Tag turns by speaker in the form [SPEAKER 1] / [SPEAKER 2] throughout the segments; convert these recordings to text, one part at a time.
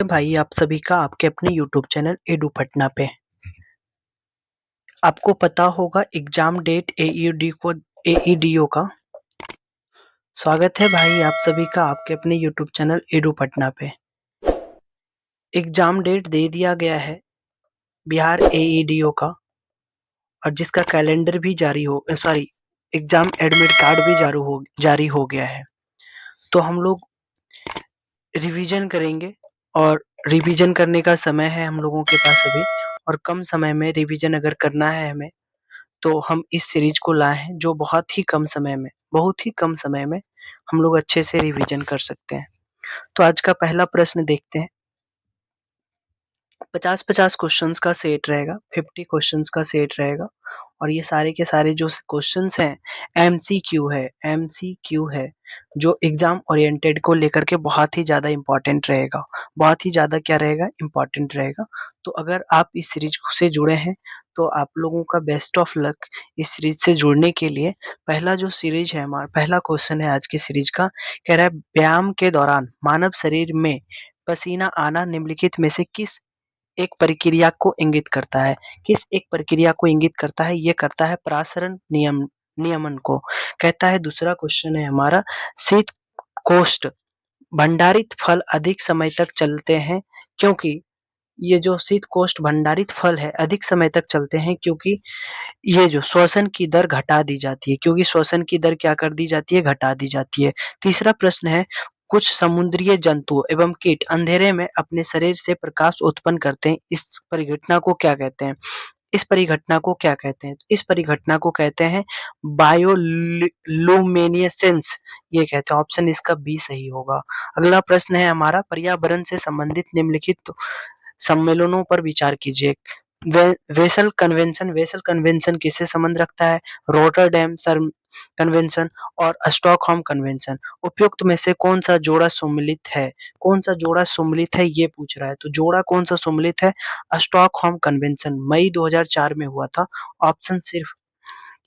[SPEAKER 1] भाई आप सभी का आपके अपने यूट्यूब चैनल एडू पटना पे। आपको पता होगा एग्जाम डेट एईडीओ का। स्वागत है भाई आप सभी का आपके अपने यूट्यूब चैनल एडू पटना पे। एग्जाम डेट दे दिया गया है बिहार एईडीओ का, और जिसका कैलेंडर भी एग्जाम एडमिट कार्ड भी जारी हो गया है। तो हम लोग रिवीजन करेंगे, और रिवीजन करने का समय है हम लोगों के पास अभी, और कम समय में रिवीजन अगर करना है हमें, तो हम इस सीरीज को लाए हैं जो बहुत ही कम समय में हम लोग अच्छे से रिवीजन कर सकते हैं। तो आज का पहला प्रश्न देखते हैं। 50-50 क्वेश्चंस का सेट रहेगा, 50 क्वेश्चंस का सेट रहेगा, और ये सारे के सारे जो क्वेश्चंस हैं एमसीक्यू है, जो एग्जाम ओरिएंटेड को लेकर के बहुत ही ज़्यादा इम्पोर्टेंट रहेगा। बहुत ही ज़्यादा क्या रहेगा? इम्पोर्टेंट रहेगा। तो अगर आप इस सीरीज से जुड़े हैं तो आप लोगों का बेस्ट ऑफ लक इस सीरीज से जुड़ने के लिए। पहला जो सीरीज है, हमारा पहला क्वेश्चन है आज की सीरीज का, कह रहा है व्यायाम के दौरान मानव शरीर में पसीना आना निम्नलिखित में से किस एक प्रक्रिया को इंगित करता है? किस एक प्रक्रिया को इंगित करता है? ये करता है प्रासरण नियमन को। कहता है दूसरा क्वेश्चन है हमारा, शीत कोष्ठ भंडारित फल अधिक समय तक चलते हैं क्योंकि ये जो शीत कोष्ठ भंडारित फल है अधिक समय तक चलते हैं क्योंकि ये जो श्वसन की दर घटा दी जाती है, क्योंकि श्वसन की दर क्या कर दी जाती है? घटा दी जाती है। तीसरा प्रश्न है, कुछ समुद्रीय जंतु एवं कीट अंधेरे में अपने शरीर से प्रकाश उत्पन्न करते हैं, इस परिघटना को क्या कहते हैं? इस परिघटना को क्या कहते हैं? इस परिघटना को कहते हैं बायोलुमिनेसेंस, ये कहते हैं। ऑप्शन इसका बी सही होगा। अगला प्रश्न है हमारा, पर्यावरण से संबंधित निम्नलिखित सम्मेलनों पर विचार कीजिए। वेसल कन्वेंशन किससे संबंध रखता है? रोटरडैम कन्वेंशन और स्टॉकहोम कन्वेंशन। उपयुक्त में से कौन सा जोड़ा सम्मिलित है? कौन सा जोड़ा सम्मिलित है ये पूछ रहा है। तो जोड़ा कौन सा सम्मिलित है? स्टॉकहोम कन्वेंशन मई 2004 में हुआ था। ऑप्शन सिर्फ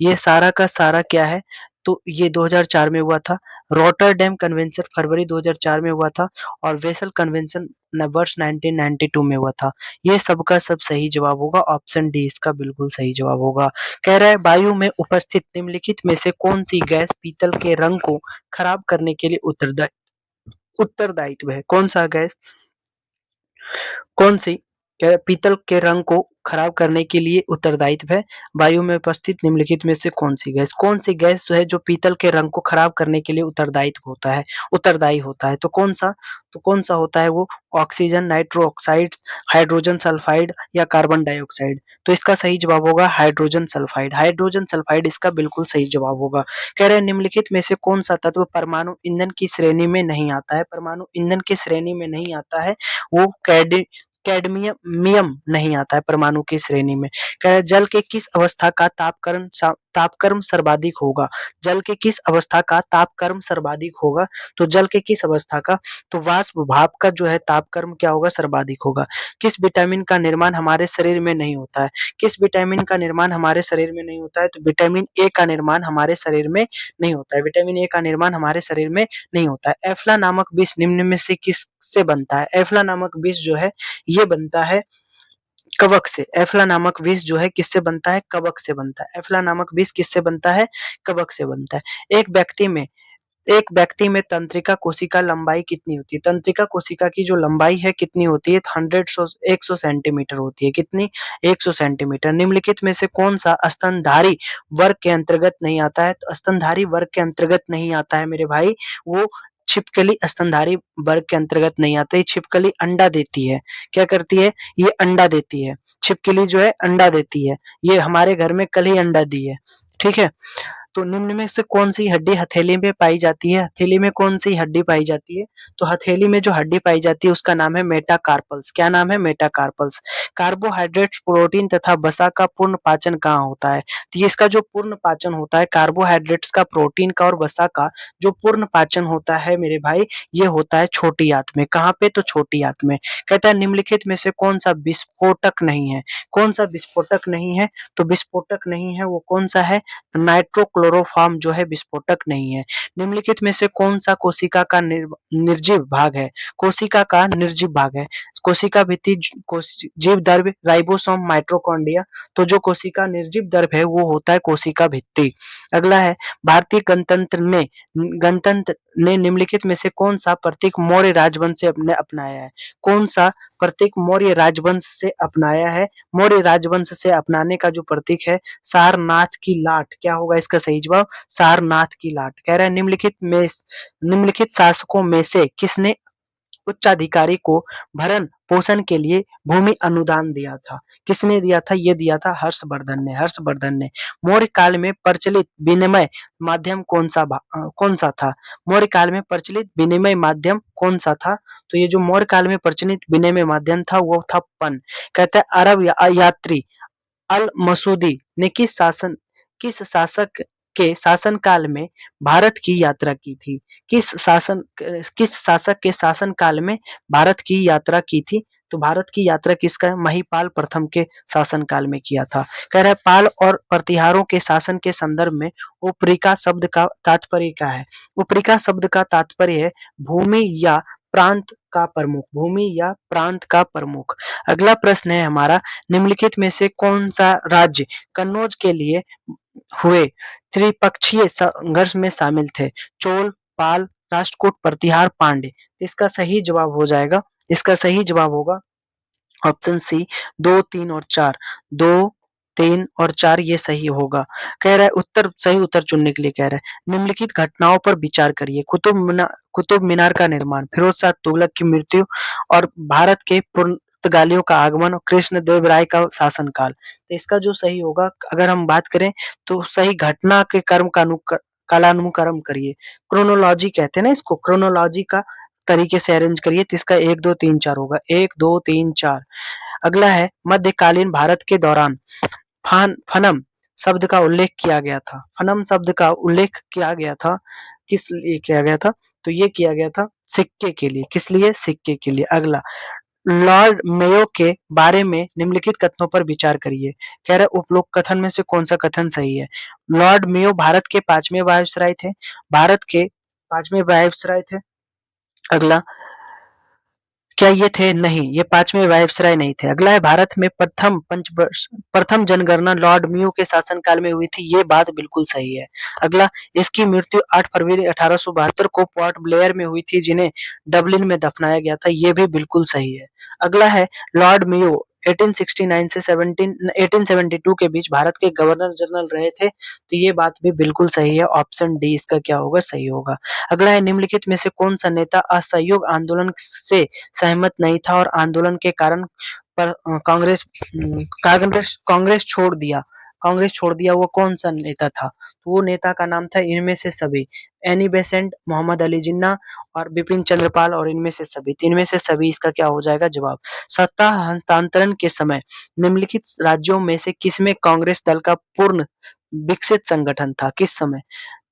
[SPEAKER 1] ये सारा का सारा क्या है? तो ये 2004 में हुआ था। रॉटरडैम कन्वेंशन फरवरी 2004 में हुआ था, और वेसल कन्वेंशन वर्ष 1992 में हुआ था। ये सब का सब सही जवाब होगा। ऑप्शन डी इसका बिल्कुल सही जवाब होगा। कह रहा है वायु में उपस्थित निम्नलिखित में से कौन सी गैस पीतल के रंग को खराब करने के लिए उत्तरदायित्व है? कौन सा गैस, कौन सी पीतल के रंग को खराब करने के लिए उत्तरदायित्व है? वायु में उपस्थित निम्नलिखित में से कौन सी गैस, कौन सी गैस जो है जो पीतल के रंग को खराब करने के लिए उत्तरदायी होता है? तो कौन सा होता है वो? Oxygen, nitro oxides, hydrogen sulphide या कार्बन डाइऑक्साइड? तो इसका सही जवाब होगा हाइड्रोजन सल्फाइड। हाइड्रोजन सल्फाइड इसका बिल्कुल सही जवाब होगा। कह रहे हैं निम्नलिखित में से कौन सा तत्व परमाणु ईंधन की श्रेणी में नहीं आता है? परमाणु ईंधन की श्रेणी में नहीं आता है वो कैडमियम नहीं आता है परमाणु की श्रेणी में। कह रहे जल के किस अवस्था का तापक्रम सर्वाधिक होगा? जल के किस अवस्था का तापक्रम सर्वाधिक होगा? तो जल के किस अवस्था का? तो वाष्प भाप का जो है तापक्रम क्या होगा? सर्वाधिक होगा। किस विटामिन का निर्माण हमारे शरीर में नहीं होता है? किस विटामिन का निर्माण हमारे शरीर में नहीं होता है? तो विटामिन ए का निर्माण हमारे शरीर में नहीं होता है। विटामिन ए का निर्माण हमारे शरीर में नहीं होता है। एफ्ला नामक विष निम्न में से किससे बनता है? एफ्ला नामक विष जो है ये बनता है कवक से। एफ्ला नामक विष जो है किससे बनता है? कवक से बनता है। एफ्ला नामक विष किससे बनता है? कवक से बनता है। एक व्यक्ति में तंत्रिका कोशिका लंबाई कितनी होती है? तंत्रिका कोशिका की जो लंबाई है कितनी होती है? 100 सेंटीमीटर होती है। कितनी? 100 सेंटीमीटर। निम्नलिखित में से कौन सा स्तनधारी वर्ग के अंतर्गत नहीं आता है? तो स्तनधारी वर्ग के अंतर्गत नहीं आता है मेरे भाई वो छिपकली स्तनधारी वर्ग के अंतर्गत नहीं आता है। छिपकली अंडा देती है। क्या करती है? ये अंडा देती है। छिपकली जो है अंडा देती है। ये हमारे घर में कल ही अंडा दी है। ठीक है। तो निम्न में से कौन सी हड्डी हथेली में पाई जाती है? हथेली में कौन सी हड्डी पाई जाती है? तो हथेली में जो हड्डी पाई जाती है उसका नाम है मेटाकार्पल्स। क्या नाम है? मेटाकार्पल्स। कार्बोहाइड्रेट्स, प्रोटीन तथा वसा का पूर्ण पाचन कहाँ होता है? तो ये इसका जो पूर्ण पाचन होता है कार्बोहाइड्रेट्स का, प्रोटीन का और वसा का जो पूर्ण पाचन होता है मेरे भाई, ये होता है छोटी आंत में। कहाँ पे? तो छोटी आंत में। कहता है निम्नलिखित में से कौन सा विस्फोटक नहीं है? कौन सा विस्फोटक नहीं है? तो विस्फोटक नहीं है वो कौन सा है? नाइट्रोक्लोरो क्लोरोफॉर्म जो है विस्फोटक नहीं है। निम्नलिखित में से कौन-सा कोशिका का निर्जीव भाग है? कोशिका का निर्जीव भाग है। कोशिका भित्ति, जीव द्रव्य, राइबोसोम, माइटोकॉन्ड्रिया। तो जो कोशिका निर्जीव द्रव्य है वो होता है कोशिका भित्ति। अगला है, भारतीय गणतंत्र ने निम्नलिखित में से कौन सा प्रतीक मौर्य राजवंश से अपने अपनाया है? कौन सा प्रतीक मौर्य राजवंश से अपनाया है? मौर्य राजवंश से अपनाने का जो प्रतीक है, सारनाथ की लाट। क्या होगा इसका सही जवाब? सारनाथ की लाट। कह रहा है निम्नलिखित शासकों में से किसने उच्चाधिकारी को भरण पोषण के लिए भूमि अनुदान दिया था? किसने दिया था? ये दिया था हर्षवर्धन ने। मौर्य काल में प्रचलित विनिमय माध्यम कौन सा था? मौर्य काल में प्रचलित विनिमय माध्यम कौन सा था? तो ये जो मौर्य काल में प्रचलित विनिमय माध्यम था वो था पन। कहते हैं अरब यात्री अल मसूदी ने किस शासक के शासनकाल में भारत की यात्रा की थी? किस शासक के शासनकाल में भारत की यात्रा की थी? तो भारत की यात्रा किसका? महिपाल प्रथम के शासनकाल में किया था। कह रहा है पाल और प्रतिहारों के शासन के संदर्भ में उपरिका शब्द का तात्पर्य क्या है? उपरिका शब्द का तात्पर्य है भूमि या प्रांत का प्रमुख। भूमि या प्रांत का प्रमुख। अगला प्रश्न है हमारा, निम्नलिखित में से कौन सा राज्य कन्नौज के लिए हुए त्रिपक्षीय संघर्ष में शामिल थे? चोल, पाल, राष्ट्रकूट, प्रतिहार, पांड्य। इसका सही जवाब हो जाएगा, इसका सही जवाब होगा ऑप्शन सी, 2, 3 और 4। 2, 3 और 4 ये सही होगा। कह रहा है सही उत्तर चुनने के लिए कह रहा है निम्नलिखित घटनाओं पर विचार करिए। कुतुब मीनार का निर्माण, फिरोज शाह तुगलक की मृत्यु और भारत के पुर्तगालियों का आगमन और कृष्ण देव राय का शासनकाल। तो इसका जो सही होगा, अगर हम बात करें तो सही घटना के कर्म का कालानुक्रम करिए। क्रोनोलॉजी कहते हैं ना इसको, क्रोनोलॉजी का तरीके से अरेंज करिए तो इसका 1, 2, 3, 4 होगा। 1, 2, 3, 4। अगला है मध्यकालीन भारत के दौरान फनम शब्द का उल्लेख किया गया था। फनम शब्द का उल्लेख किया गया था, किस लिए किया गया था? तो ये किया गया था सिक्के के लिए। किस लिए? सिक्के के लिए। अगला, लॉर्ड मेयो के बारे में निम्नलिखित कथनों पर विचार करिए। कह रहे उपरोक्त कथन में से कौन सा कथन सही है? लॉर्ड मेयो भारत के 5वें वायसराय थे। भारत के 5वें वायसराय थे। अगला, क्या ये थे? नहीं, ये 5वें वायसराय नहीं थे। अगला है, भारत में प्रथम जनगणना लॉर्ड मेयो के शासनकाल में हुई थी। ये बात बिल्कुल सही है। अगला, इसकी मृत्यु 8 फरवरी 1872 को पोर्ट ब्लेयर में हुई थी, जिन्हें डबलिन में दफनाया गया था। ये भी बिल्कुल सही है। अगला है, लॉर्ड मेयो 1869 से 1872 के बीच भारत के गवर्नर जनरल रहे थे। तो ये बात भी बिल्कुल सही है। ऑप्शन डी इसका क्या होगा? सही होगा। अगला है, निम्नलिखित में से कौन सा नेता असहयोग आंदोलन से सहमत नहीं था और आंदोलन के कारण पर कांग्रेस छोड़ दिया? वो कौन सा नेता था? तो वो नेता का नाम था इनमें से सभी, एनी बेसेंट, मोहम्मद अली जिन्ना और बिपिन चंद्रपाल और इनमें से सभी। तो इनमें से सभी इसका क्या हो जाएगा जवाब? सत्ता हस्तांतरण के समय निम्नलिखित राज्यों में से किसमें कांग्रेस दल का पूर्ण विकसित संगठन था? किस समय?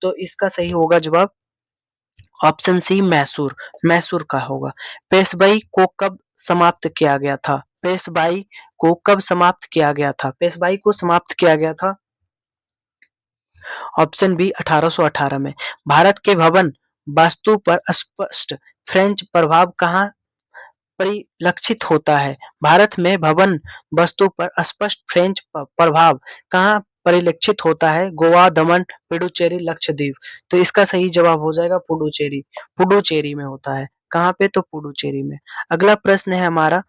[SPEAKER 1] तो इसका सही होगा जवाब ऑप्शन सी, मैसूर। मैसूर का होगा। पेशवाई को कब समाप्त किया गया था? पेशवाई को कब समाप्त किया गया था? पेशवाई को समाप्त किया गया था ऑप्शन बी, 1818 में। भारत के भवन वास्तु पर स्पष्ट फ्रेंच प्रभाव कहाँ परिलक्षित होता है? भारत में भवन वस्तु पर स्पष्ट फ्रेंच प्रभाव कहाँ परिलक्षित होता है? गोवा, दमन, पुडुचेरी, लक्षद्वीप। तो इसका सही जवाब हो जाएगा पुडुचेरी। पुडुचेरी में होता है। कहाँ पे? तो पुडुचेरी में। अगला प्रश्न है हमारा,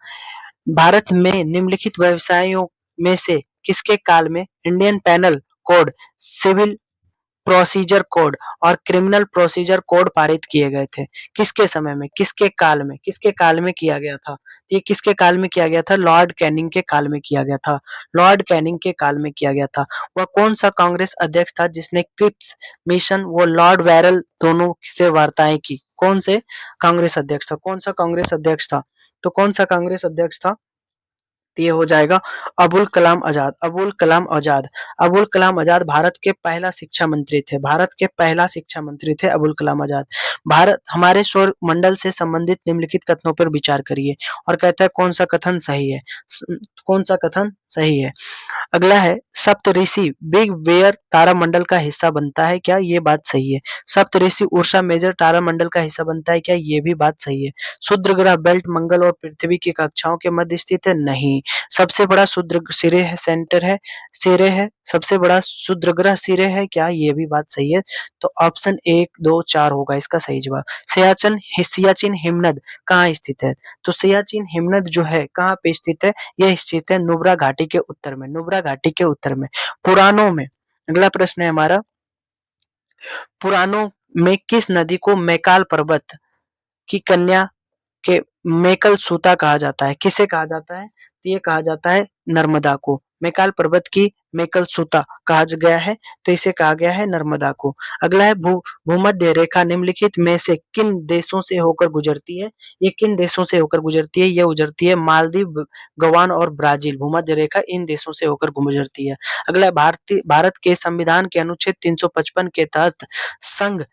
[SPEAKER 1] भारत में निम्नलिखित व्यवसायों में से किसके काल में Indian penal code, civil procedure code और क्रिमिनल प्रोसीजर कोड पारित किए गए थे? किसके समय में? किसके काल में? किसके काल में किया गया था? ये किसके काल में किया गया था? लॉर्ड कैनिंग के काल में किया गया था। लॉर्ड कैनिंग के काल में किया गया था। वह कौन सा कांग्रेस अध्यक्ष था जिसने क्रिप्स मिशन व लॉर्ड वेरल दोनों से वार्ताएं की? कौन से कांग्रेस अध्यक्ष था? कौन सा कांग्रेस अध्यक्ष था? तो कौन सा कांग्रेस अध्यक्ष था? तो ये हो जाएगा अबुल कलाम आजाद। अबुल कलाम आजाद। अबुल कलाम आजाद भारत के पहला शिक्षा मंत्री थे। भारत के पहला शिक्षा मंत्री थे अबुल कलाम आजाद। भारत हमारे सौर मंडल से संबंधित निम्नलिखित कथनों पर विचार करिए और कहता है कौन सा कथन सही है। कौन सा कथन सही है। अगला है सप्तऋषि बिग बेयर तारामंडल का हिस्सा बनता है क्या? ये बात सही है। सप्तऋषि उर्सा मेजर तारामंडल का हिस्सा बनता है क्या? ये भी बात सही है। क्षुद्र ग्रह बेल्ट मंगल और पृथ्वी की कक्षाओं के मध्य स्थित है? नहीं। सबसे बड़ा क्षुद्र सिरे है, सेंटर है, सिरे है। सबसे बड़ा क्षुद्र ग्रह सिरे है क्या? ये भी बात सही है। तो ऑप्शन 1, 2, 4 होगा इसका सही जवाब। सियाचिन हिमनद कहाँ स्थित है? तो सियाचिन हिमनद जो है कहाँ पे स्थित है? यह स्थित है नुब्रा घाटी के उत्तर में। नुब्रा घाटी के उत्तर में। पुराणों में अगला प्रश्न है हमारा, पुराणों में किस नदी को मैकाल पर्वत की कन्या के मेकल सूता कहा जाता है? किसे कहा जाता है? तो ये कहा जाता है नर्मदा को। मैकाल पर्वत की मेकल सूता कहा गया है, तो इसे कहा गया है नर्मदा को। अगला है भूमध्य रेखा निम्नलिखित में से किन देशों से होकर गुजरती है? ये किन देशों से होकर गुजरती है? ये गुजरती है मालदीव, गोवान और ब्राजील। भूमध्य रेखा इन देशों से होकर गुजरती है। अगला है भारत के संविधान के अनुच्छेद 355 के तहत संघ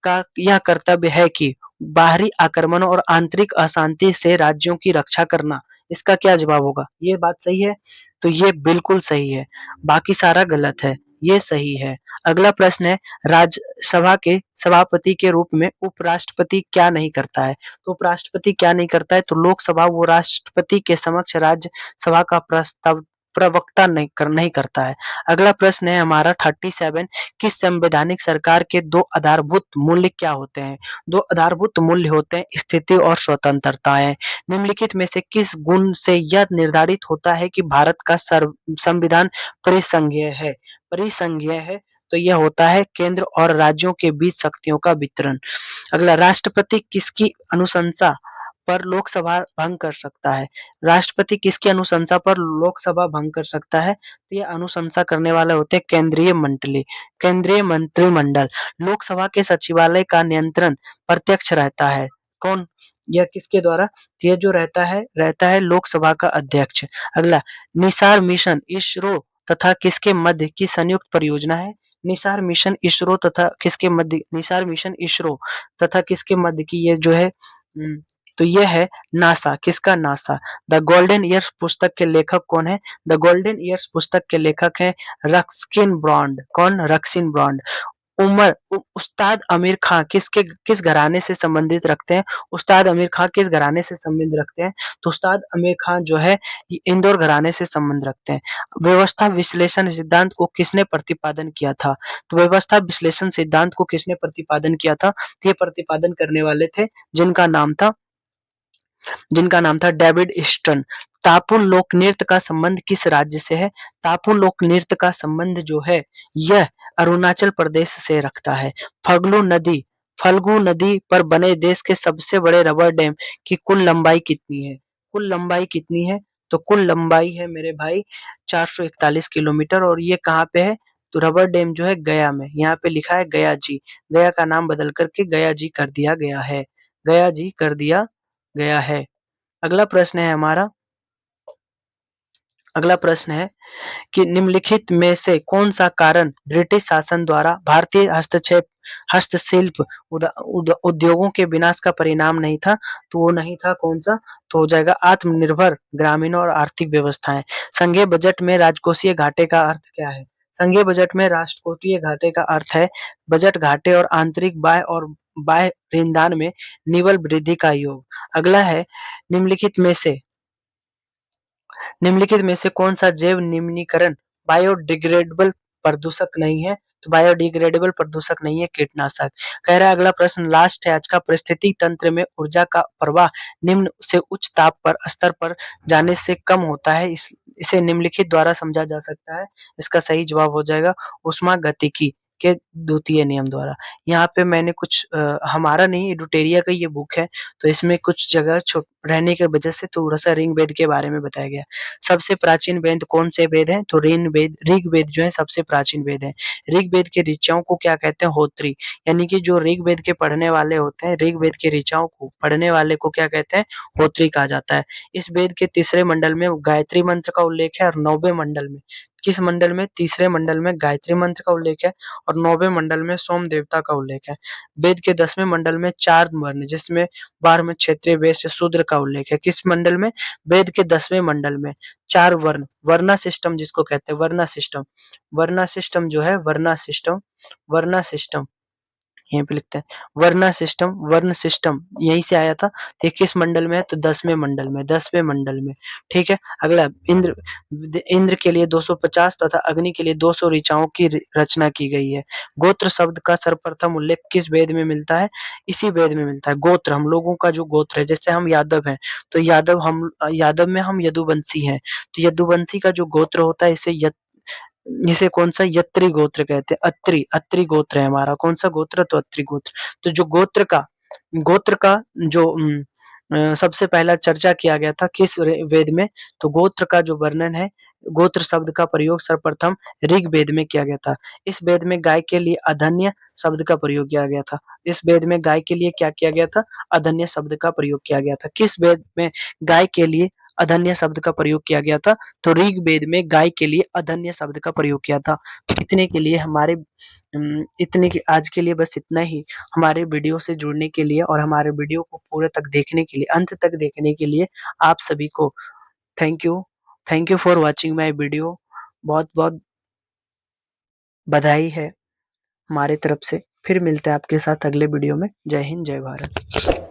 [SPEAKER 1] का यह कर्तव्य है कि बाहरी आक्रमणों और आंतरिक अशांति से राज्यों की रक्षा करना। इसका क्या जवाब होगा? ये बात सही है? तो ये बिल्कुल सही है। बाकी सारा गलत है। ये सही है। अगला प्रश्न है राज्यसभा के सभापति के रूप में उपराष्ट्रपति क्या नहीं करता है? तो उपराष्ट्रपति क्या नहीं करता है? तो लोकसभा वो राष्ट्रपति के समक्ष राज्यसभा का प्रस्ताव प्रवक्ता नहीं करता है। अगला प्रश्न है हमारा 37, किस संवैधानिक सरकार के दो आधारभूत मूल्य क्या होते हैं? दो आधारभूत मूल्य होते हैं स्थिति और स्वतंत्रताएं। निम्नलिखित में से किस गुण से यह निर्धारित होता है कि भारत का संविधान परिसंघीय है? परिसंघीय है तो यह होता है केंद्र और राज्यों के बीच शक्तियों का वितरण। अगला राष्ट्रपति किसकी अनुशंसा पर लोकसभा भंग कर सकता है? राष्ट्रपति किसकी अनुशंसा पर लोकसभा भंग कर सकता है? तो ये अनुशंसा करने वाले होते हैं केंद्रीय मंत्रिमंडल। लोकसभा के सचिवालय का नियंत्रण प्रत्यक्ष रहता है। कौन? यह किसके द्वारा? तो ये जो रहता है लोकसभा का अध्यक्ष। अगला निसार मिशन इसरो तथा किसके मध्य की संयुक्त परियोजना है? निसार मिशन इसरो तथा किसके मध्य? निसार मिशन इसरो तथा किसके मध्य की ये जो है तो ये है नासा। किसका? नासा। द गोल्डन ईयर्स पुस्तक के लेखक कौन है? द गोल्डन ईयर्स पुस्तक के लेखक हैं रस्किन बॉन्ड। कौन? Ruskin bond. उस्ताद आमिर खां किस घराने से संबंधित रखते हैं? उस्ताद आमिर खां किस घराने से संबंध रखते हैं? तो उस्ताद आमिर खां जो है इंदौर घराने से संबंध रखते हैं। व्यवस्था विश्लेषण सिद्धांत को किसने प्रतिपादन किया था? तो व्यवस्था विश्लेषण सिद्धांत को किसने प्रतिपादन किया था? तो ये प्रतिपादन करने वाले थे जिनका नाम था डेविड ईस्टन। तापुल लोक नृत्य का संबंध किस राज्य से है? तापुल लोक नृत्य का संबंध जो है यह अरुणाचल प्रदेश से रखता है। फल्गु नदी पर बने देश के सबसे बड़े रबर डैम की कुल लंबाई कितनी है? कुल लंबाई कितनी है? तो कुल लंबाई है मेरे भाई 441 किलोमीटर। और ये कहाँ पे है? तो रबर डैम जो है गया में। यहाँ पे लिखा है गया जी। गया का नाम बदल करके गया जी कर दिया गया है। गया जी कर दिया गया है। अगला प्रश्न है हमारा, अगला प्रश्न है कि निम्नलिखित में से कौन सा कारण ब्रिटिश शासन द्वारा भारतीय हस्तशिल्प उद्योगों के विनाश का परिणाम नहीं था? तो वो नहीं था कौन सा? तो हो जाएगा आत्मनिर्भर ग्रामीण और आर्थिक व्यवस्थाएं। संघीय बजट में राजकोषीय घाटे का अर्थ क्या है? संघीय बजट में राष्ट्रकोषीय घाटे का अर्थ है बजट घाटे और आंतरिक बाह्य ऋणदान में निव्वल वृद्धि का योग। अगला है निम्नलिखित में से कौन सा जैव निम्नीकरण बायोडिग्रेडेबल प्रदूषक नहीं है? तो बायोडिग्रेडेबल प्रदूषक नहीं है कीटनाशक। कह रहा है अगला प्रश्न लास्ट है आज का, परिस्थिति तंत्र में ऊर्जा का प्रवाह निम्न से उच्च ताप पर स्तर पर जाने से कम होता है। इसे निम्नलिखित द्वारा समझा जा सकता है। इसका सही जवाब हो जाएगा उष्मागतिकी। के द्वितीय नियम द्वारा। यहाँ पे मैंने कुछ हमारा नहीं एडुटेरिया का ये बुक है, तो इसमें कुछ जगह छुप रहने की वजह से थोड़ा-सा ऋग्वेद के बारे में बताया गया है। सबसे प्राचीन वेद कौन से वेद हैं? तो ऋग्वेद जो है सबसे प्राचीन वेद है। ऋग्वेद के ऋचाओं को क्या कहते हैं? होत्री। यानी कि जो ऋग्वेद के पढ़ने वाले होते हैं, ऋग्वेद के ऋचाओं को पढ़ने वाले को क्या कहते हैं? होत्री कहा जाता है। इस वेद के तीसरे मंडल में गायत्री मंत्र का उल्लेख है और 9वें मंडल में किस मंडल में? तीसरे मंडल में गायत्री मंत्र का उल्लेख है और 9वें मंडल में सोम देवता का उल्लेख है। वेद के 10वें मंडल में 4 वर्ण जिसमें 12वें क्षत्रिय, वैश्य, शूद्र का उल्लेख है। किस मंडल में? वेद के 10वें मंडल में 4 वर्ण, वर्ना सिस्टम जिसको कहते हैं वर्ना सिस्टम। वर्ना सिस्टम जो है वर्ना सिस्टम यहीं पे लिखते हैं वर्ण सिस्टम यहीं से आया था। तो ये किस मंडल में है? तो 10वें मंडल में। ठीक है। अगला इंद्र के लिए 250 तथा अग्नि के लिए 200 ऋचाओं की रचना की गई है। गोत्र शब्द का सर्वप्रथम उल्लेख किस वेद में मिलता है? इसी वेद में मिलता है। गोत्र हम लोगों का जो गोत्र है, जैसे हम यादव हैं, तो यादव में हम यदुवंशी हैं। तो यदुवंशी का जो गोत्र होता है इसे कौन सा? यत्री गोत्र कहते हैं। अत्रि गोत्र है हमारा। कौन सा गोत्र? तो अत्रि गोत्र। तो जो गोत्र का जो सबसे पहला चर्चा किया गया था किस वेद में? तो गोत्र का जो वर्णन है, गोत्र शब्द का प्रयोग सर्वप्रथम ऋग्वेद में किया गया था। इस वेद में गाय के लिए अधन्य शब्द का प्रयोग किया गया था। इस वेद में गाय के लिए क्या किया गया था? अधन्य शब्द का प्रयोग किया गया था। किस वेद में गाय के लिए अधन्य शब्द का प्रयोग किया गया था? तो ऋग्वेद में गाय के लिए अधन्य शब्द का प्रयोग किया था। इतने के लिए इतने के आज के लिए बस इतना ही। हमारे वीडियो से जुड़ने के लिए और हमारे वीडियो को पूरे तक देखने के लिए, अंत तक देखने के लिए आप सभी को thank you. Thank you for watching my video. बहुत-बहुत बधाई है हमारी तरफ से। फिर मिलते हैं आपके साथ अगले वीडियो में। जय हिंद, जय भारत।